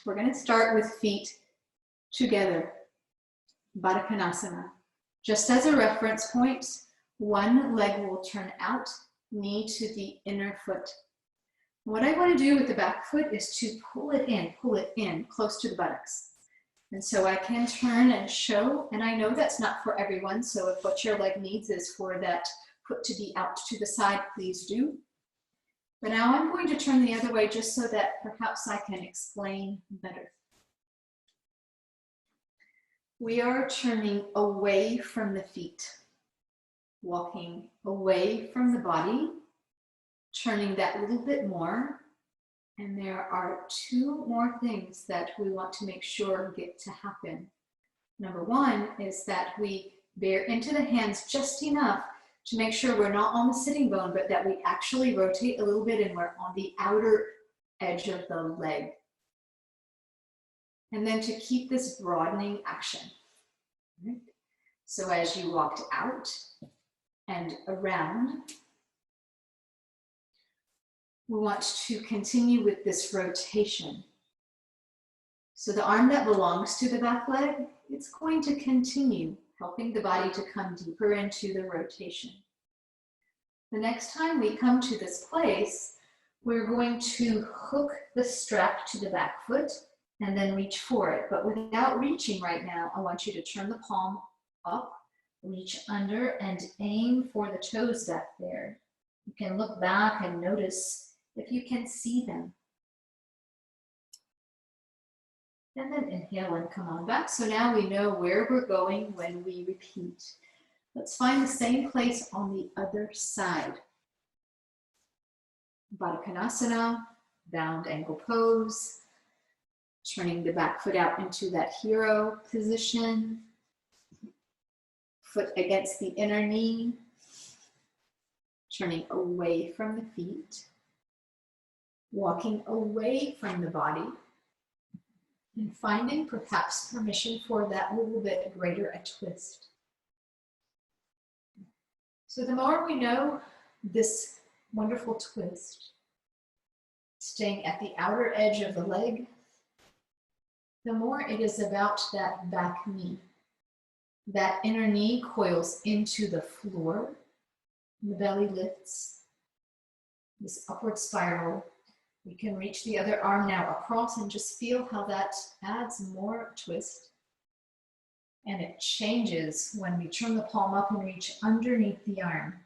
We're going to start with feet together, Baddha Konasana. Just as a reference point, one leg will turn out, knee to the inner foot. What I want to do with the back foot is to pull it in close to the buttocks. And so I can turn and show, and I know that's not for everyone, so if what your leg needs is for that foot to be out to the side, please do. But now I'm going to turn the other way just so that perhaps I can explain better. We are turning away from the feet, walking away from the body, turning that little bit more. And there are two more things that we want to make sure get to happen. Number one is that we bear into the hands just enough to make sure we're not on the sitting bone, but that we actually rotate a little bit and we're on the outer edge of the leg. And then to keep this broadening action. Right? So as you walked out and around, we want to continue with this rotation. So the arm that belongs to the back leg, it's going to continue helping the body to come deeper into the rotation. The next time we come to this place, we're going to hook the strap to the back foot and then reach for it. But without reaching right now, I want you to turn the palm up, reach under, and aim for the toes back there. You can look back and notice if you can see them. And then inhale and come on back. So now we know where we're going when we repeat. Let's find the same place on the other side. Baddha Konasana, bound ankle pose. Turning the back foot out into that hero position. Foot against the inner knee. Turning away from the feet. Walking away from the body. And finding perhaps permission for that little bit greater a twist. So the more we know this wonderful twist, staying at the outer edge of the leg, the more it is about that back knee. That inner knee coils into the floor, and the belly lifts, this upward spiral. You can reach the other arm now across and just feel how that adds more twist. And it changes when we turn the palm up and reach underneath the arm.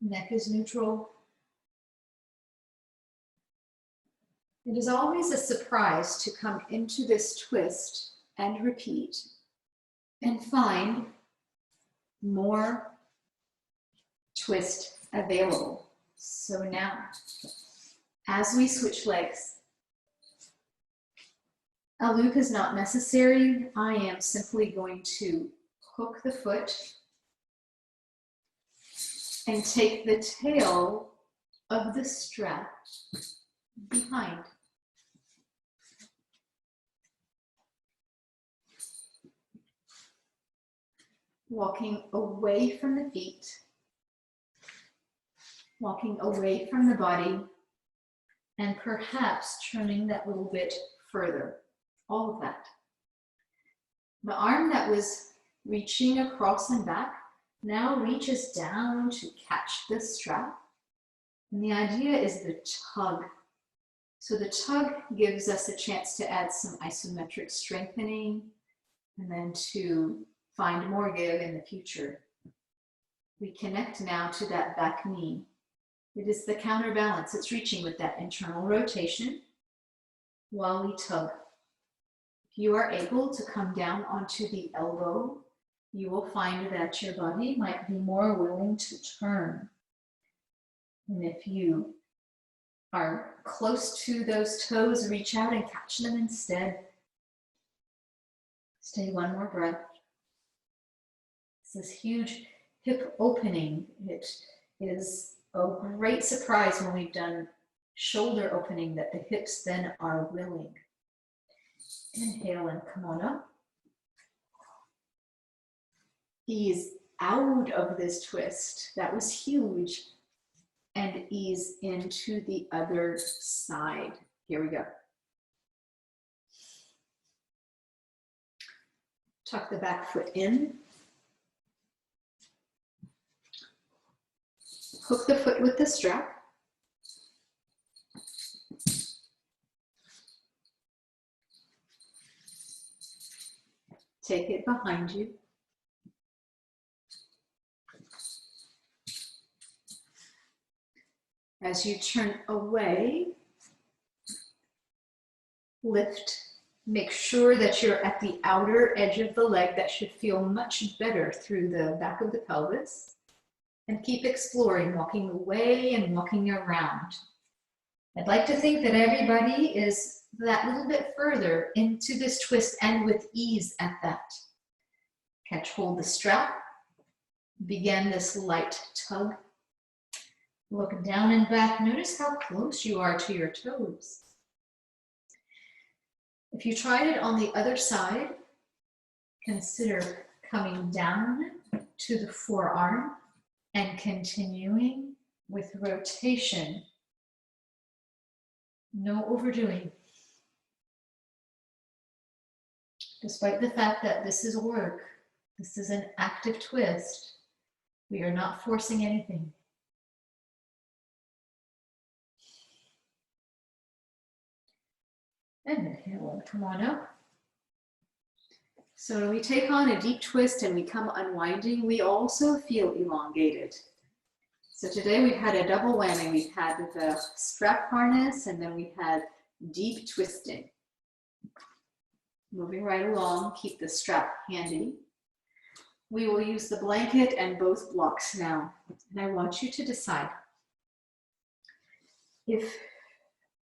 Neck is neutral. It is always a surprise to come into this twist and repeat and find more twist available. So now, as we switch legs, a loop is not necessary. I am simply going to hook the foot and take the tail of the strap behind. Walking away from the feet. Walking away from the body, and perhaps turning that little bit further. All of that. The arm that was reaching across and back now reaches down to catch the strap. And the idea is the tug. So the tug gives us a chance to add some isometric strengthening and then to find more give in the future. We connect now to that back knee. It is the counterbalance. It's reaching with that internal rotation while we tug. If you are able to come down onto the elbow, you will find that your body might be more willing to turn. And if you are close to those toes, reach out and catch them instead. Stay one more breath. It's this huge hip opening. It is a great surprise when we've done shoulder opening that the hips then are willing. Inhale and come on up. Ease out of this twist. That was huge. And ease into the other side. Here we go. Tuck the back foot in. Hook the foot with the strap. Take it behind you. As you turn away, lift. Make sure that you're at the outer edge of the leg. That should feel much better through the back of the pelvis. And keep exploring, walking away and walking around. I'd like to think that everybody is that little bit further into this twist and with ease at that. Catch hold the strap. Begin this light tug. Look down and back. Notice how close you are to your toes. If you tried it on the other side, consider coming down to the forearm and continuing with rotation. No overdoing. Despite the fact that this is work, this is an active twist, we are not forcing anything. And inhale and come on up. So when we take on a deep twist and we come unwinding, we also feel elongated. So today we had a double whammy. We've had the strap harness and then we had deep twisting. Moving right along, keep the strap handy. We will use the blanket and both blocks now. And I want you to decide if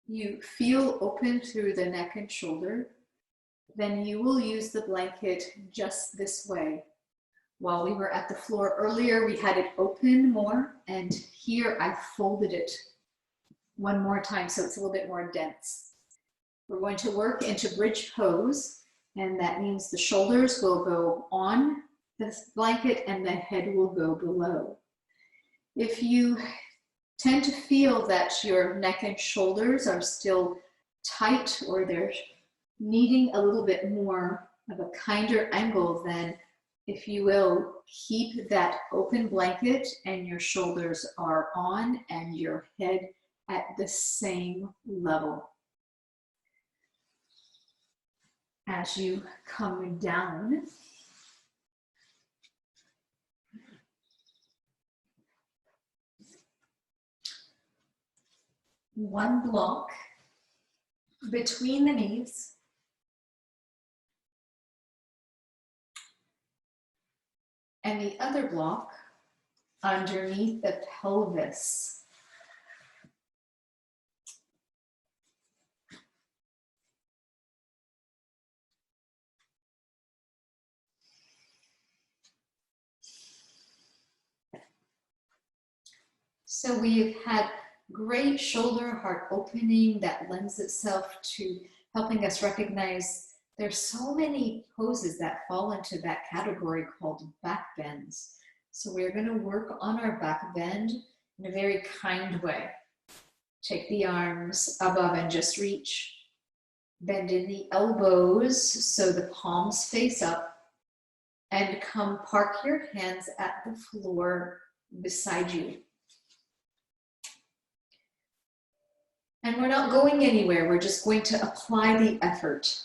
you feel open through the neck and shoulder, then you will use the blanket just this way. While we were at the floor earlier, we had it open more, and here I folded it one more time so it's a little bit more dense. We're going to work into bridge pose, and that means the shoulders will go on the blanket and the head will go below. If you tend to feel that your neck and shoulders are still tight or they're needing a little bit more of a kinder angle, then if you will, keep that open blanket and your shoulders are on and your head at the same level. As you come down, one block between the knees, and the other block underneath the pelvis. So we've had great shoulder heart opening that lends itself to helping us recognize there's so many poses that fall into that category called back bends. So we're going to work on our back bend in a very kind way. Take the arms above and just reach. Bend in the elbows so the palms face up, and come park your hands at the floor beside you. And we're not going anywhere, we're just going to apply the effort.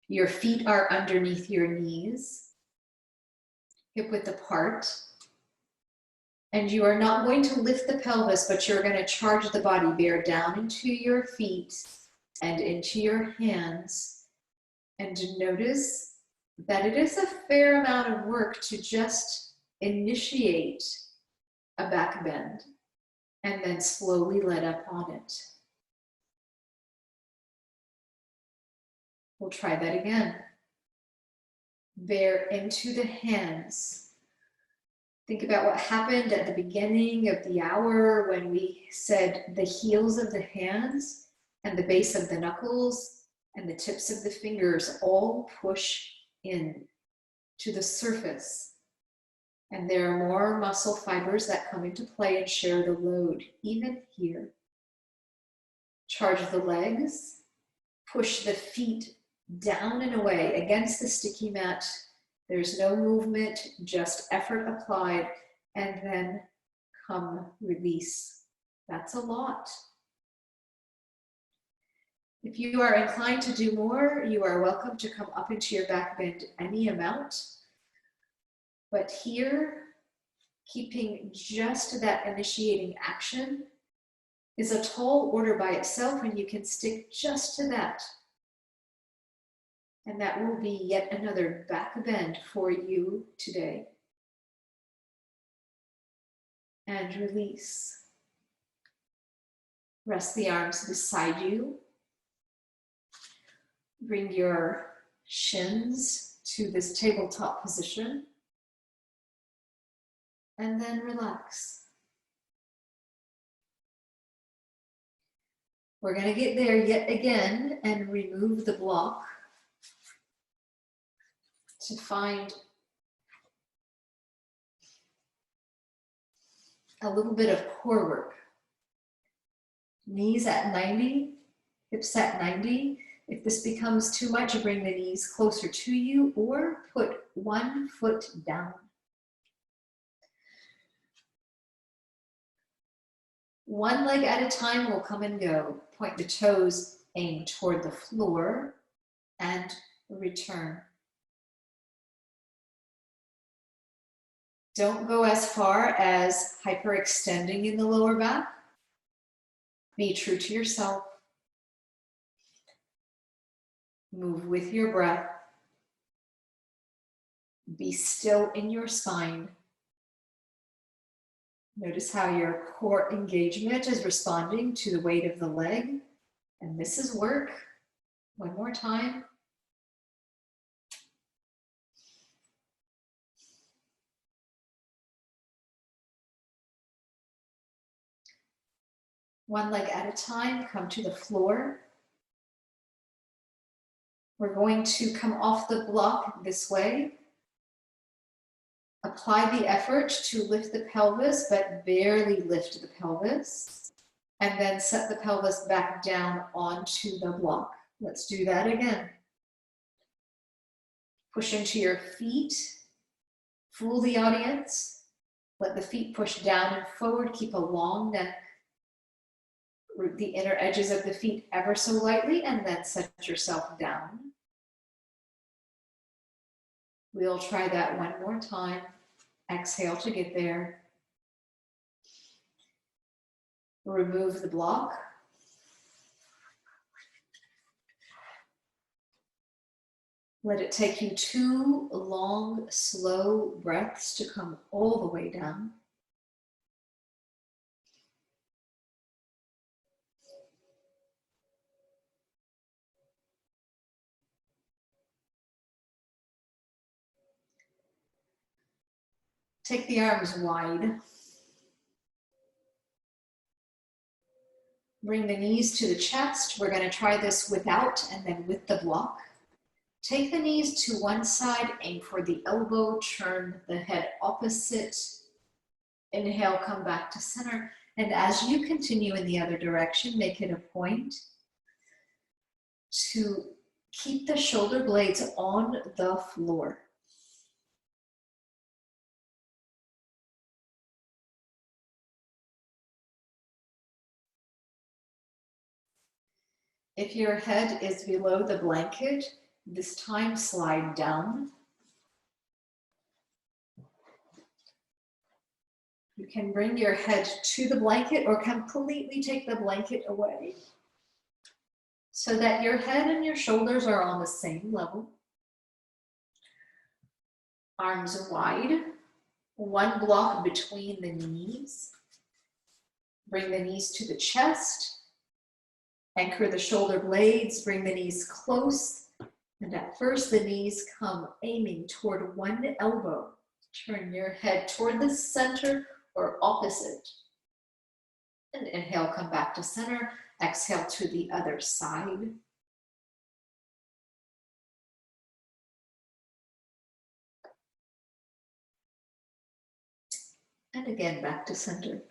Your feet are underneath your knees, hip width apart. And you are not going to lift the pelvis, but you're going to charge the body. Bear down into your feet and into your hands. And notice that it is a fair amount of work to just initiate a back bend and then slowly let up on it. We'll try that again. Bear into the hands. Think about what happened at the beginning of the hour when we said the heels of the hands and the base of the knuckles and the tips of the fingers all push in to the surface And there are more muscle fibers that come into play and share the load, even here. Charge the legs, push the feet down and away against the sticky mat. There's no movement, just effort applied, and then come release. That's a lot. If you are inclined to do more, you are welcome to come up into your back bend any amount. But here, keeping just that initiating action is a tall order by itself, and you can stick just to that. And that will be yet another back bend for you today. And release. Rest the arms beside you. Bring your shins to this tabletop position. And then relax. We're going to get there yet again and remove the block to find a little bit of core work. Knees at 90, hips at 90. If this becomes too much, bring the knees closer to you or put one foot down. One leg at a time will come and go. Point the toes, aim toward the floor, and return. Don't go as far as hyperextending in the lower back. Be true to yourself. Move with your breath. Be still in your spine. Notice how your core engagement is responding to the weight of the leg. And this is work. One more time. One leg at a time, come to the floor. We're going to come off the block this way. Apply the effort to lift the pelvis, but barely lift the pelvis. And then set the pelvis back down onto the block. Let's do that again. Push into your feet. Fool the audience. Let the feet push down and forward. Keep a long neck. Root the inner edges of the feet ever so lightly, and then set yourself down. We'll try that one more time. Exhale to get there. Remove the block. Let it take you 2 long, slow breaths to come all the way down. Take the arms wide. Bring the knees to the chest. We're going to try this without and then with the block. Take the knees to one side, aim for the elbow, turn the head opposite. Inhale, come back to center. And as you continue in the other direction, make it a point to keep the shoulder blades on the floor. If your head is below the blanket, this time slide down. You can bring your head to the blanket or completely take the blanket away so that your head and your shoulders are on the same level. Arms wide, one block between the knees. Bring the knees to the chest. Anchor the shoulder blades, bring the knees close. And at first, the knees come aiming toward one elbow. Turn your head toward the center or opposite. And inhale, come back to center. Exhale to the other side. And again, back to center.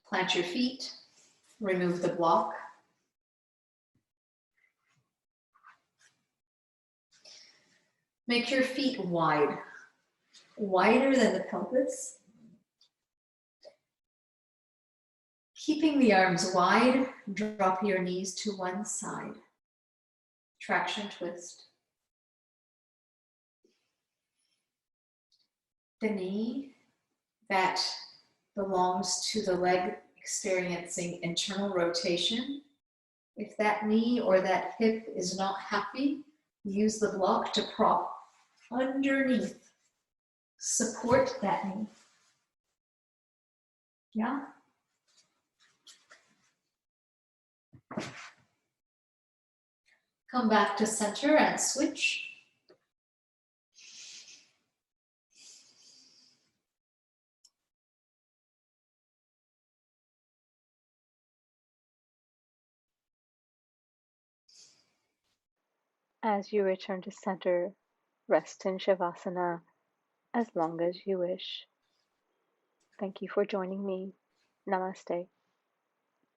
Plant your feet, remove the block. Make your feet wide, wider than the pelvis. Keeping the arms wide, drop your knees to one side. Traction twist. The knee that belongs to the leg experiencing internal rotation. If that knee or that hip is not happy, use the block to prop underneath. Support that knee. Yeah? Come back to center and switch. As you return to center, rest in Shavasana as long as you wish. Thank you for joining me. Namaste.